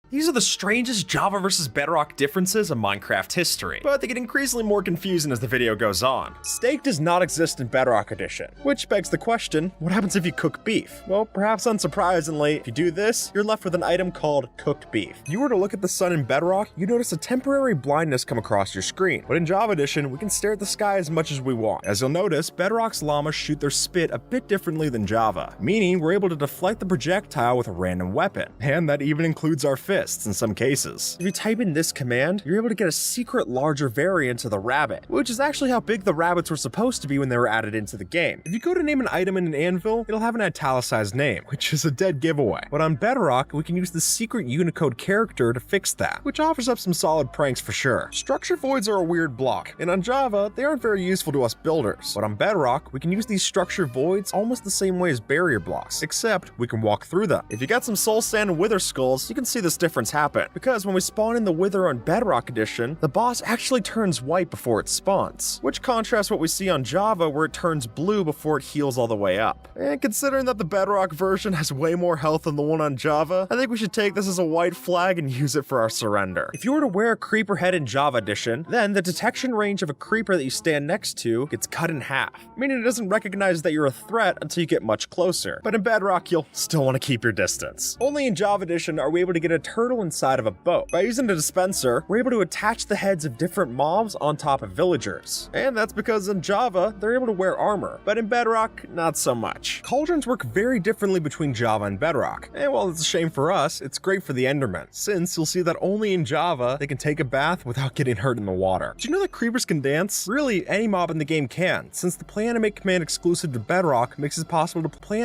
These are the strangest Java versus Bedrock differences in Minecraft history, but they get increasingly more confusing as the video goes on. Steak does not exist in Bedrock Edition, which begs the question, what happens if you cook beef? Well, perhaps unsurprisingly, if you do this, you're left with an item called cooked beef. If you were to look at the sun in Bedrock, you notice a temporary blindness come across your screen, but in Java Edition, we can stare at the sky as much as we want. As you'll notice, Bedrock's llamas shoot their spit a bit differently than Java, meaning we're able to deflect the projectile with a random weapon, and that even includes our fists in some cases. If you type in this command, you're able to get a secret larger variant of the rabbit, which is actually how big the rabbits were supposed to be when they were added into the game. If you go to name an item in an anvil, it'll have an italicized name, which is a dead giveaway. But on Bedrock, we can use the secret Unicode character to fix that, which offers up some solid pranks for sure. Structure voids are a weird block, and on Java, they aren't very useful to us builders. But on Bedrock, we can use these structure voids almost the same way as barrier blocks, except we can walk through them. If you got some soul sand and wither skulls, you can see this difference happen, because when we spawn in the wither on Bedrock Edition, the boss actually turns white before it spawns, which contrasts what we see on Java where it turns blue before it heals all the way up. And considering that the Bedrock version has way more health than the one on Java, I think we should take this as a white flag and use it for our surrender. If you were to wear a creeper head in Java Edition, then the detection range of a creeper that you stand next to gets cut in half, meaning it doesn't recognize that you're a threat until you get much closer. But in Bedrock, you'll still want to keep your distance. Only in Java Edition are we able to get a turtle inside of a boat. By using the dispenser, we're able to attach the heads of different mobs on top of villagers. And that's because in Java, they're able to wear armor, but in Bedrock, not so much. Cauldrons work very differently between Java and Bedrock. And while it's a shame for us, it's great for the Endermen, since you'll see that only in Java, they can take a bath without getting hurt in the water. Do you know that creepers can dance? Really, any mob in the game can, since the play animate command exclusive to Bedrock makes it possible to play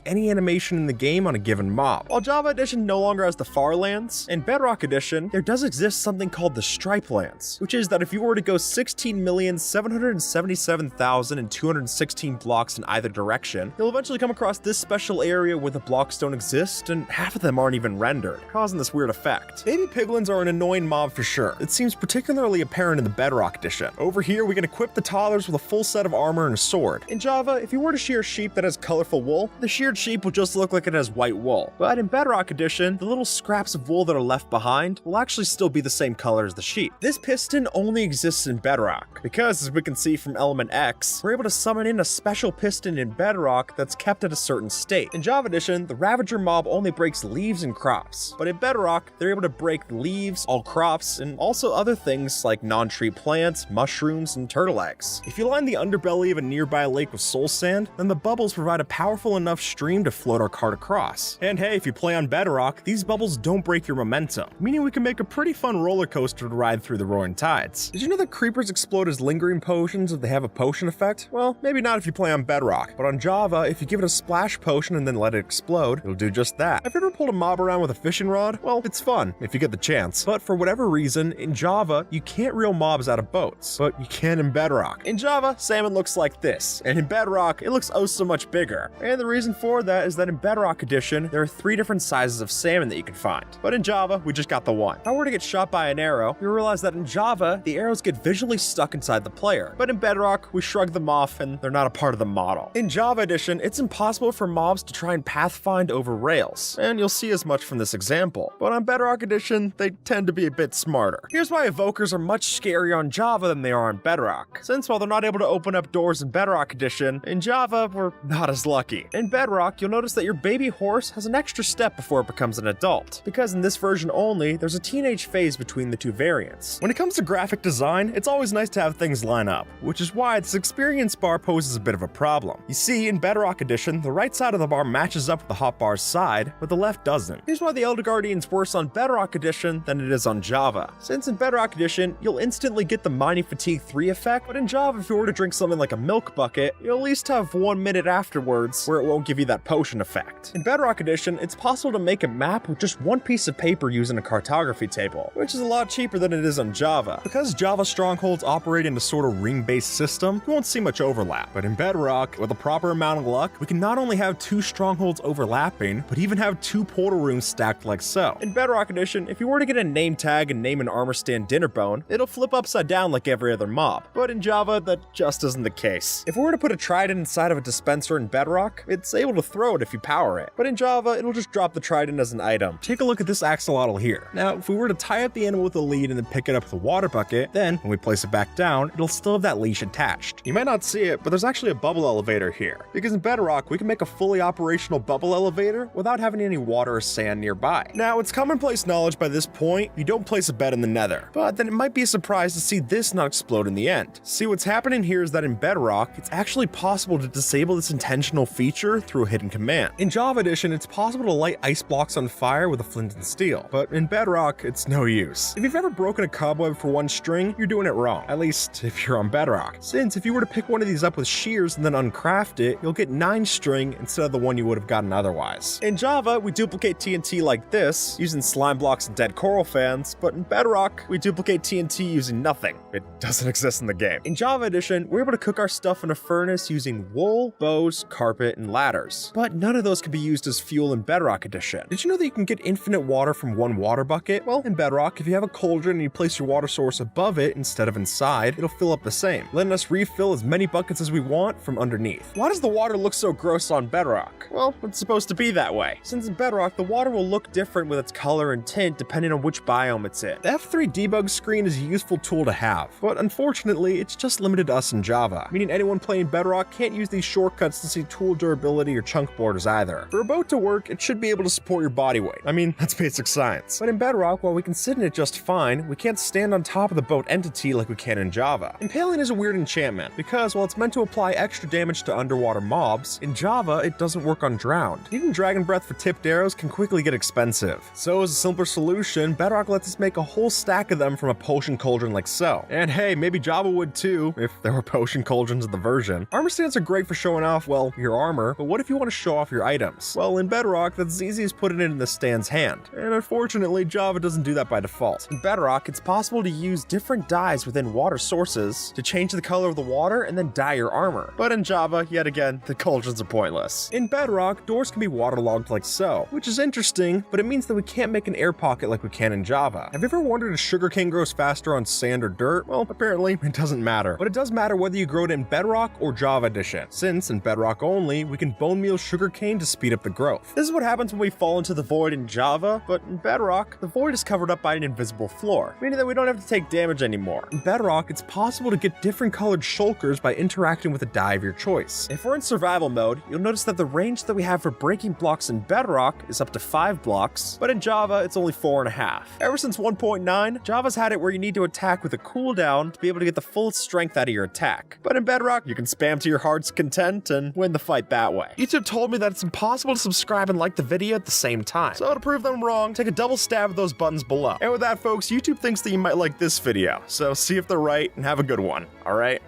any animation in the game on a given mob. While Java Edition no longer has the far lands, in Bedrock Edition, there does exist something called the stripe lands, which is that if you were to go 16,777,216 blocks in either direction, you'll eventually come across this special area where the blocks don't exist, and half of them aren't even rendered, causing this weird effect. Baby piglins are an annoying mob for sure. It seems particularly apparent in the Bedrock Edition. Over here, we can equip the toddlers with a full set of armor and a sword. In Java, if you were to shear a sheep that has colorful wool, the sheared sheep will just look like it has white wool. But in Bedrock Edition, the little scraps of wool that are left behind will actually still be the same color as the sheep. This piston only exists in Bedrock, because as we can see from element X, we're able to summon in a special piston in Bedrock that's kept at a certain state. In Java Edition, the Ravager mob only breaks leaves and crops, but in Bedrock, they're able to break leaves, all crops, and also other things like non-tree plants, mushrooms, and turtle eggs. If you line the underbelly of a nearby lake with soul sand, then the bubbles provide a powerful enough stream to float our cart across. And hey, if you play on Bedrock, these bubbles don't break your momentum, meaning we can make a pretty fun roller coaster to ride through the roaring tides. Did you know that creepers explode as lingering potions if they have a potion effect? Well, maybe not if you play on Bedrock, but on Java, if you give it a splash potion and then let it explode, it'll do just that. Have you ever pulled a mob around with a fishing rod? Well, it's fun, if you get the chance. But for whatever reason, in Java, you can't reel mobs out of boats, but you can in Bedrock. In Java, salmon looks like this, and in Bedrock, it looks oh so much bigger. And the reason for that is that in Bedrock Edition, there are 3 different sizes of salmon that you can find. But in Java, we just got the one. If I were to get shot by an arrow, you realize that in Java, the arrows get visually stuck inside the player. But in Bedrock, we shrug them off and they're not a part of the model. In Java Edition, it's impossible for mobs to try and pathfind over rails, and you'll see as much from this example. But on Bedrock Edition, they tend to be a bit smarter. Here's why evokers are much scarier on Java than they are on Bedrock, since while they're not able to open up doors in Bedrock Edition, in Java, we're not as lucky. In Bedrock, you'll notice that your baby horse has an extra step before it becomes an adult, because in this version only, there's a teenage phase between the 2 variants. When it comes to graphic design, it's always nice to have things line up, which is why this experience bar poses a bit of a problem. You see, in Bedrock Edition, the right side of the bar matches up with the hotbar's side, but the left doesn't. Here's why the Elder Guardian's worse on Bedrock Edition than it is on Java. Since in Bedrock Edition, you'll instantly get the Mining Fatigue 3 effect, but in Java, if you were to drink something like a milk bucket, you'll at least have 1 minute afterwards where it won't give you that potion effect. In Bedrock Edition, it's possible to make a map with just 1 piece of paper using a cartography table, which is a lot cheaper than it is on Java. Because Java strongholds operate in a sort of ring-based system, you won't see much overlap. But in Bedrock, with a proper amount of luck, we can not only have 2 strongholds overlapping, but even have 2 portal rooms stacked like so. In Bedrock Edition, if you were to get a name tag and name an armor stand Dinnerbone, it'll flip upside down like every other mob. But in Java, that just isn't the case. If we were to put a trident inside of a dispenser in Bedrock, it's able to throw it if you power it. But in Java, Java, it'll just drop the trident as an item. Take a look at this axolotl here. Now, if we were to tie up the animal with a lead and then pick it up with a water bucket, then when we place it back down, it'll still have that leash attached. You might not see it, but there's actually a bubble elevator here. Because in Bedrock, we can make a fully operational bubble elevator without having any water or sand nearby. Now, it's commonplace knowledge by this point, you don't place a bed in the nether, but then it might be a surprise to see this not explode in the end. See, what's happening here is that in Bedrock, it's actually possible to disable this intentional feature through a hidden command. In Java Edition, it's possible to light ice blocks on fire with a flint and steel, but in Bedrock, it's no use. If you've ever broken a cobweb for one string, you're doing it wrong, at least if you're on Bedrock. Since if you were to pick one of these up with shears and then uncraft it, you'll get 9 string instead of the one you would have gotten otherwise. In Java, we duplicate TNT like this, using slime blocks and dead coral fans, but in Bedrock, we duplicate TNT using nothing. It doesn't exist in the game. In Java Edition, we're able to cook our stuff in a furnace using wool, bows, carpet, and ladders. But none of those can be used as fuel in Bedrock Edition. Did you know that you can get infinite water from one water bucket? Well, in Bedrock, if you have a cauldron and you place your water source above it instead of inside, it'll fill up the same, letting us refill as many buckets as we want from underneath. Why does the water look so gross on Bedrock? Well, it's supposed to be that way. Since in Bedrock, the water will look different with its color and tint depending on which biome it's in. The F3 debug screen is a useful tool to have, but unfortunately, it's just limited to us in Java, meaning anyone playing Bedrock can't use these shortcuts to see tool durability or chunk borders either. For a boat to work, it should be able to support your body weight. I mean, that's basic science. But in Bedrock, while we can sit in it just fine, we can't stand on top of the boat entity like we can in Java. Impaling is a weird enchantment, because while it's meant to apply extra damage to underwater mobs, in Java, it doesn't work on drowned. Needing dragon breath for tipped arrows can quickly get expensive. So as a simpler solution, Bedrock lets us make a whole stack of them from a potion cauldron like so. And hey, maybe Java would too, if there were potion cauldrons in the version. Armor stands are great for showing off, well, your armor, but what if you want to show off your items? Well, in Bedrock, that's as easy as putting it in the stand's hand. And unfortunately, Java doesn't do that by default. In Bedrock, it's possible to use different dyes within water sources to change the color of the water and then dye your armor. But in Java, yet again, the cauldrons are pointless. In Bedrock, doors can be waterlogged like so, which is interesting, but it means that we can't make an air pocket like we can in Java. Have you ever wondered if sugarcane grows faster on sand or dirt? Well, apparently, it doesn't matter. But it does matter whether you grow it in Bedrock or Java Edition, since in Bedrock only, we can bone meal sugarcane to speed up the growth. This is what happens when we fall into the void in Java, but in Bedrock, the void is covered up by an invisible floor, meaning that we don't have to take damage anymore. In Bedrock, it's possible to get different colored shulkers by interacting with a dye of your choice. If we're in survival mode, you'll notice that the range that we have for breaking blocks in Bedrock is up to 5 blocks, but in Java, it's only 4.5. Ever since 1.9, Java's had it where you need to attack with a cooldown to be able to get the full strength out of your attack. But in Bedrock, you can spam to your heart's content and win the fight that way. YouTube told me that it's impossible to subscribe and like the video at the same time. So to prove them wrong, take a double stab at those buttons below. And with that, folks, YouTube thinks that you might like this video. So see if they're right and have a good one, alright?